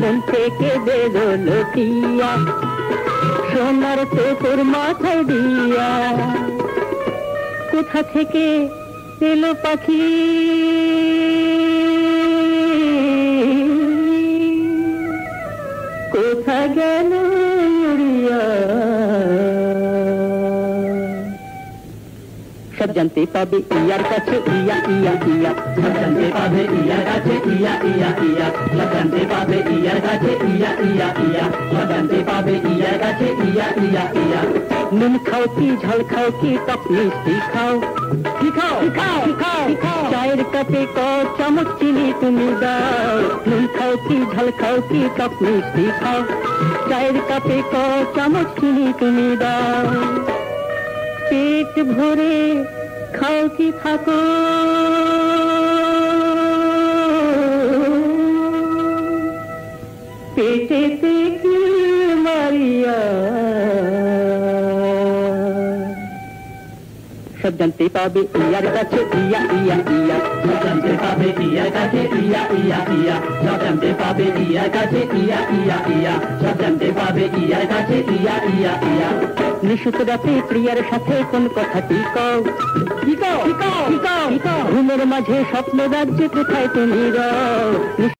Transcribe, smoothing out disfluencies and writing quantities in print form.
মন থেকে বেরোলো টিয়া, সোনার তোর মাথায় দিয়া। কোথা থেকে এলো পাখি, কোথা গেল উড়িয়া। সব জানতে পাবে ইয়ার কাছে ইয়া ইয়া ইয়া, সব জানতে পাবে ইয়ার কাছে ইয়া ইয়া ইয়া, সব জানতে পাবে ইয়ার কাছে ইয়া ইয়া ইয়া, সব জানতে পাবে ইয়ার কাছে ইয়া ইয়া ইয়া। নুন খাও কি ঝাল খাও কি টক মিষ্টি খাও, কি খাও খাও খাও খাও, চায়ের কাপে ক চামচ চিনি তুমি দাও। নুন খাও কি ঝাল খাও কি টক মিষ্টি খাও, চায়ের কাপে ক চামচ চিনি তুমি দাও। পেট ভরে খাও কি থাকো, পেটেতে কি মারিয়া। সব জানতে পাবে ইয়ার কাছে ইয়া ইয়া ইয়া, সব জানতে পাবে ইয়ার কাছে ইয়া ইয়া ইয়া, সব জানতে পাবে ইয়ার কাছে ইয়া ইয়া ইয়া, সব জানতে পাবে ইয়ার কাছে ইয়া ইয়া ইয়া। নিশুত রাতে প্রিয়ার সাথে কোন কথাটি কও, কি কও কি কও কি কও, ঘুমের মাঝে স্বপ্ন রাজ্যে কোথায় তুমি রও।